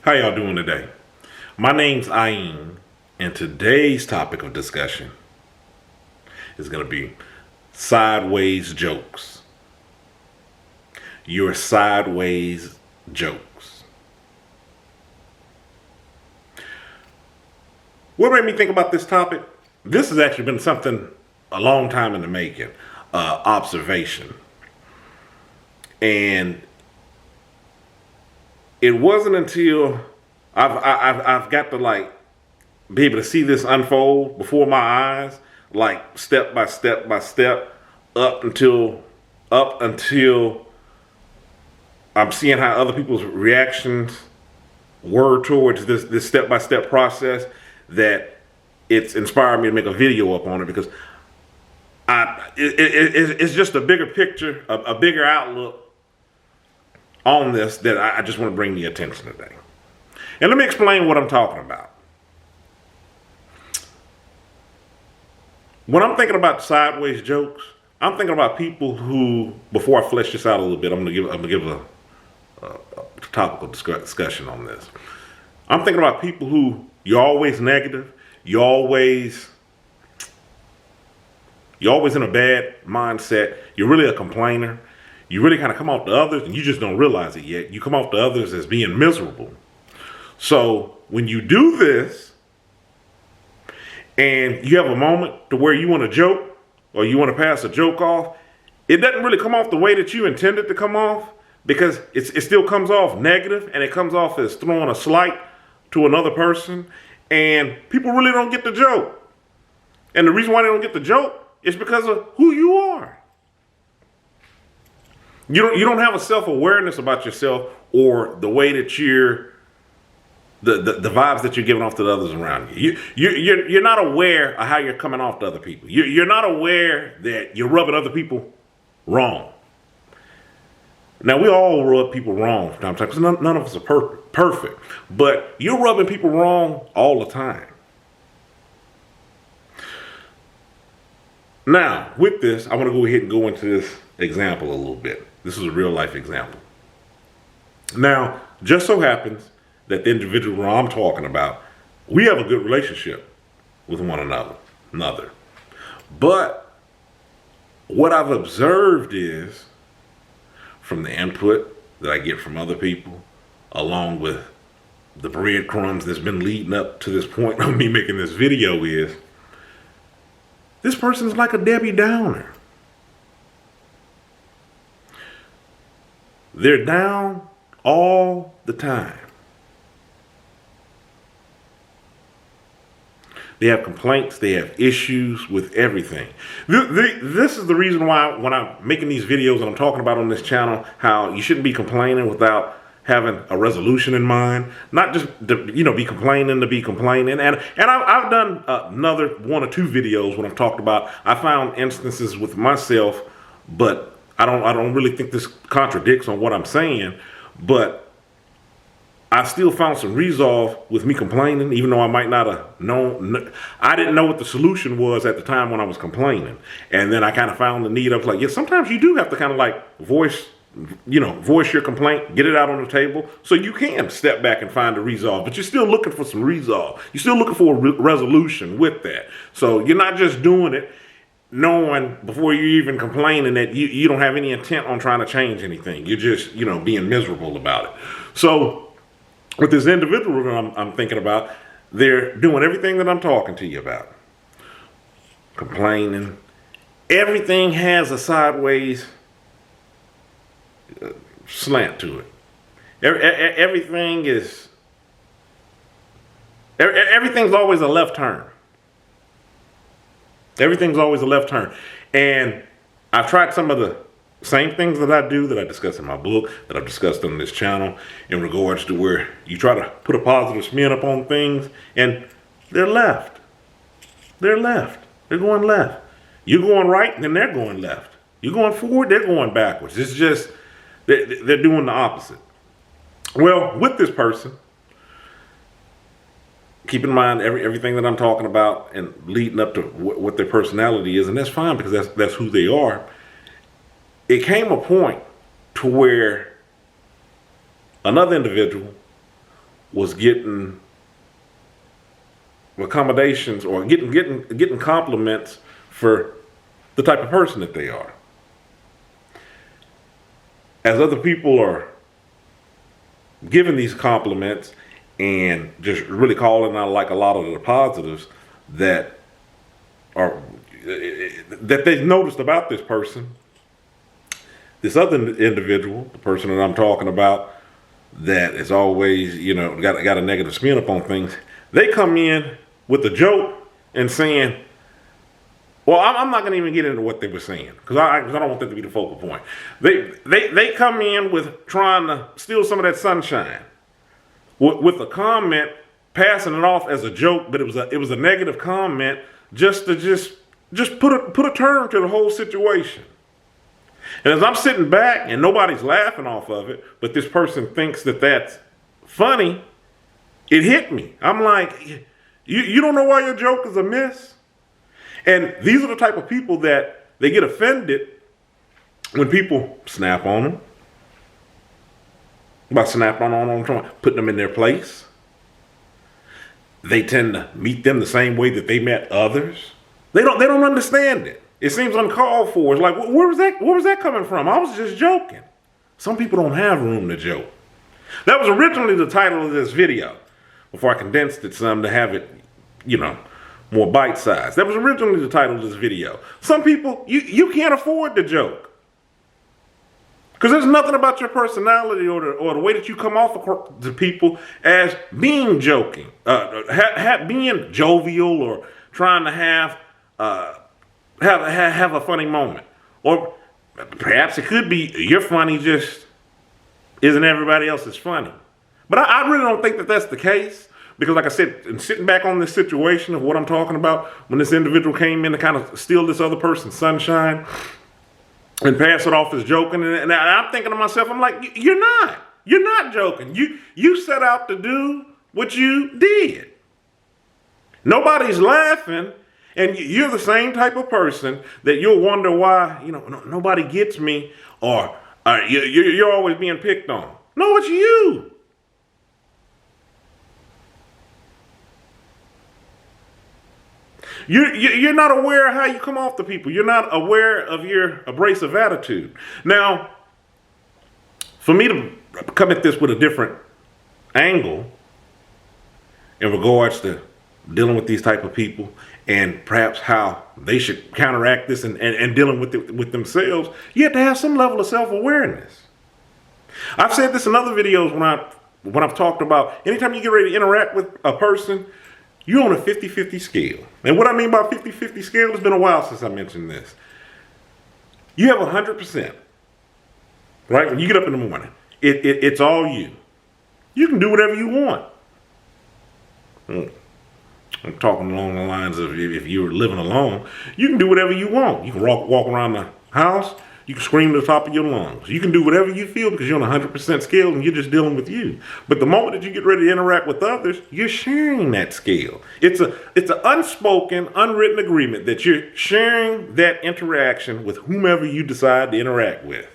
How y'all doing today? My name's Ayin, and today's topic of discussion is going to be sideways jokes. Your sideways jokes. What made me think about this topic? This has actually been something a long time in the making, observation. And it wasn't until I've got to be able to see this unfold before my eyes, like step by step by step, up until I'm seeing how other people's reactions were towards this step by step process, that it's inspired me to make a video up on it, because it's just a bigger picture, a bigger outlook on this that I just want to bring the attention today. And let me explain what I'm talking about. When I'm thinking about sideways jokes, I'm thinking about people who, before I flesh this out a little bit, I'm gonna give a topical discussion on this. I'm thinking about people who, you're always negative, you're always in a bad mindset, you're really a complainer. You really kind of come off to others, and you just don't realize it yet. You come off to others as being miserable. So when you do this, and you have a moment to where you want to joke, or you want to pass a joke off, it doesn't really come off the way that you intended to come off, because it still comes off negative, and it comes off as throwing a slight to another person, and people really don't get the joke. And the reason why they don't get the joke is because of who you are. You don't have a self-awareness about yourself, or the way that you're, the vibes that you're giving off to the others around you. You're not aware of how you're coming off to other people. You're not aware that you're rubbing other people wrong. Now, we all rub people wrong from time to time, because none of us are perfect. But you're rubbing people wrong all the time. Now, with this, I want to go ahead and go into this example a little bit. This is a real life example. Now, just so happens that the individual I'm talking about, we have a good relationship with one another. But what I've observed is, from the input that I get from other people, along with the breadcrumbs that's been leading up to this point of me making this video, is this person's like a Debbie Downer. They're down all the time. They have complaints. They have issues with everything. This is the reason why, when I'm making these videos and I'm talking about on this channel, how you shouldn't be complaining without having a resolution in mind. Not just be complaining to be complaining. And I've done another one or two videos when I've talked about, I found instances with myself, but I don't really think this contradicts on what I'm saying, but I still found some resolve with me complaining, even though I might not have known. I didn't know what the solution was at the time when I was complaining. And then I kind of found the need of sometimes you do have to kind of voice your complaint, get it out on the table, so you can step back and find a resolve. But you're still looking for some resolve. You're still looking for a resolution with that. So you're not just doing it knowing before you're even complaining that you don't have any intent on trying to change anything. You're just, being miserable about it. So with this individual that I'm thinking about, they're doing everything that I'm talking to you about. Complaining. Everything has a sideways slant to it. Everything's always a left turn. Everything's always a left turn. And I've tried some of the same things that I do, that I discuss in my book, that I've discussed on this channel, in regards to where you try to put a positive spin up on things, and they're left. They're left. They're going left. You're going right, and then they're going left. You're going forward, they're going backwards. It's just, they're doing the opposite. Well, with this person, keep in mind everything that I'm talking about and leading up to what their personality is, and that's fine, because that's who they are. It came a point to where another individual was getting accommodations or getting compliments for the type of person that they are. As other people are giving these compliments and just really calling out like a lot of the positives that they've noticed about this person, this other individual, the person that I'm talking about, that is always, got a negative spin upon things, they come in with a joke and saying, well, I'm not going to even get into what they were saying because I don't want that to be the focal point. They come in with trying to steal some of that sunshine with a comment, passing it off as a joke, but it was a negative comment just to put a term to the whole situation. And as I'm sitting back and nobody's laughing off of it, but this person thinks that that's funny, it hit me. I'm like, you don't know why your joke is a miss? And these are the type of people that they get offended when people snap on them. By snapping on them, putting them in their place. They tend to meet them the same way that they met others. They don't understand it. It seems uncalled for. It's like, where was that coming from? I was just joking. Some people don't have room to joke. That was originally the title of this video before I condensed it some to have it, more bite-sized. That was originally the title of this video. Some people, you can't afford to joke. Because there's nothing about your personality or the way that you come off to people as being joking, being jovial or trying to have a funny moment. Or perhaps it could be you're funny, just isn't everybody else as funny. But I really don't think that that's the case. Because like I said, in sitting back on this situation of what I'm talking about, when this individual came in to kind of steal this other person's sunshine and pass it off as joking, and I'm thinking to myself, I'm like, you're not joking. You set out to do what you did. Nobody's laughing, and you're the same type of person that you'll wonder why, nobody gets me, or you're always being picked on. No, it's you. You're not aware of how you come off to people. You're not aware of your abrasive attitude. Now, for me to come at this with a different angle in regards to dealing with these type of people and perhaps how they should counteract this and dealing with themselves, you have to have some level of self-awareness. I've said this in other videos when I've talked about anytime you get ready to interact with a person, you're on a 50-50 scale. And what I mean by 50-50 scale, it's been a while since I mentioned this. You have 100%, right? When you get up in the morning, it's all you. You can do whatever you want. I'm talking along the lines of if you're living alone, you can do whatever you want. You can walk around the house. You can scream to the top of your lungs. You can do whatever you feel because you're on a 100% scale and you're just dealing with you. But the moment that you get ready to interact with others, you're sharing that scale. It's an unspoken, unwritten agreement that you're sharing that interaction with whomever you decide to interact with.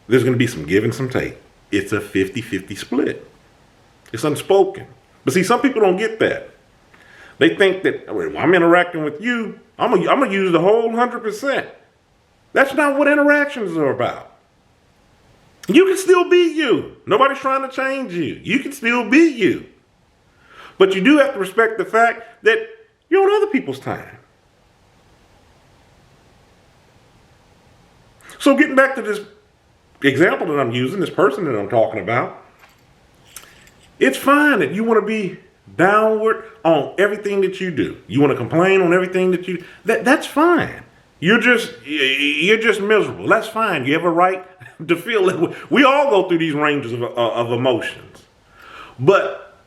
There's going to be some give and some take. It's a 50-50 split. It's unspoken. But see, some people don't get that. They think that when I'm interacting with you, I'm gonna use the whole 100%. That's not what interactions are about. You can still be you. Nobody's trying to change you. You can still be you. But you do have to respect the fact that you're on other people's time. So getting back to this example that I'm using, this person that I'm talking about, it's fine that you want to be downward on everything that you do. You want to complain on everything that you do. That's fine. You're just miserable. That's fine. You have a right to feel it. We all go through these ranges of emotions. But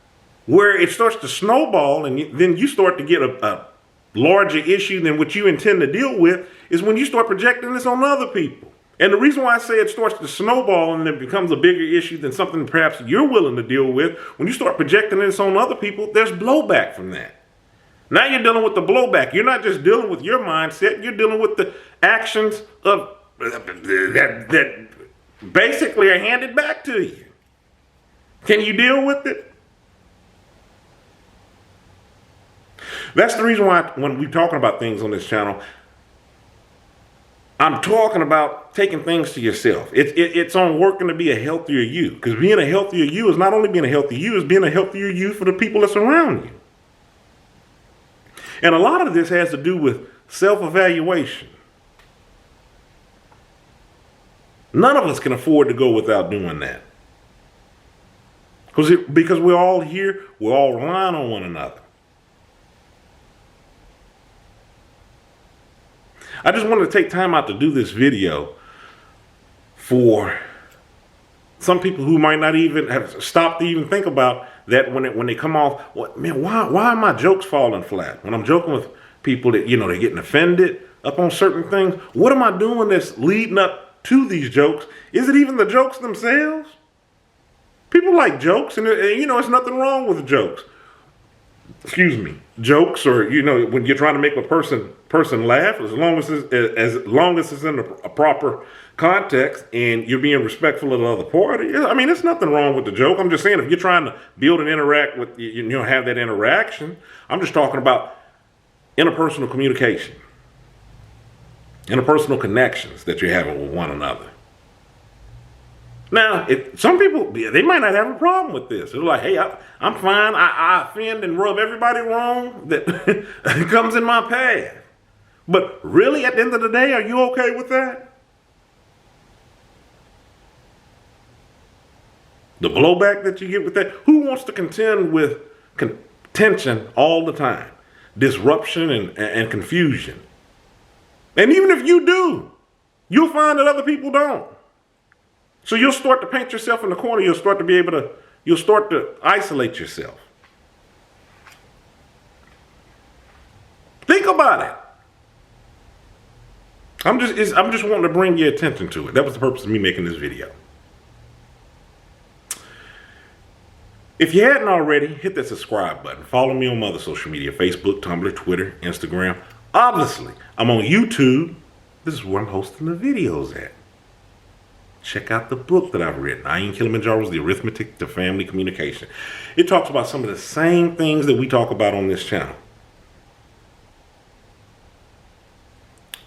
where it starts to snowball and then you start to get a larger issue than what you intend to deal with is when you start projecting this on other people. And the reason why I say it starts to snowball and it becomes a bigger issue than something perhaps you're willing to deal with, when you start projecting this on other people, there's blowback from that. Now you're dealing with the blowback. You're not just dealing with your mindset. You're dealing with the actions of that basically are handed back to you. Can you deal with it? That's the reason why when we're talking about things on this channel, I'm talking about taking things to yourself. It's on working to be a healthier you. Because being a healthier you is not only being a healthier you, it's being a healthier you for the people that surround you. And a lot of this has to do with self-evaluation. None of us can afford to go without doing that. Because we're all here, we're all relying on one another. I just wanted to take time out to do this video for some people who might not even have stopped to even think about that when they come off. Man, why are my jokes falling flat? When I'm joking with people that, they're getting offended up on certain things. What am I doing that's leading up to these jokes? Is it even the jokes themselves? People like jokes, and it's nothing wrong with jokes. Excuse me, jokes, or when you're trying to make a person laugh, as long as it's in a proper context and you're being respectful of the other party. I mean, there's nothing wrong with the joke. I'm just saying, if you're trying to build and interact with, have that interaction. I'm just talking about interpersonal communication, interpersonal connections that you're having with one another. Now, some people, they might not have a problem with this. They're like, hey, I'm fine. I offend and rub everybody wrong that comes in my path. But really, at the end of the day, are you okay with that? The blowback that you get with that? Who wants to contend with tension all the time? Disruption and confusion. And even if you do, you'll find that other people don't. So you'll start to paint yourself in the corner. You'll start to isolate yourself. Think about it. I'm just wanting to bring your attention to it. That was the purpose of me making this video. If you hadn't already, hit that subscribe button. Follow me on my other social media, Facebook, Tumblr, Twitter, Instagram. Obviously, I'm on YouTube. This is where I'm hosting the videos at. Check out the book that I've written, I Am Kilimanjaro's The Arithmetic to Family Communication. It talks about some of the same things that we talk about on this channel.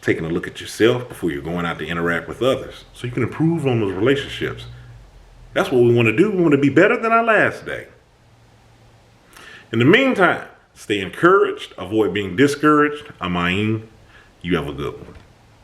Taking a look at yourself before you're going out to interact with others so you can improve on those relationships. That's what we want to do. We want to be better than our last day. In the meantime, stay encouraged. Avoid being discouraged. I'm Ayin. You have a good one.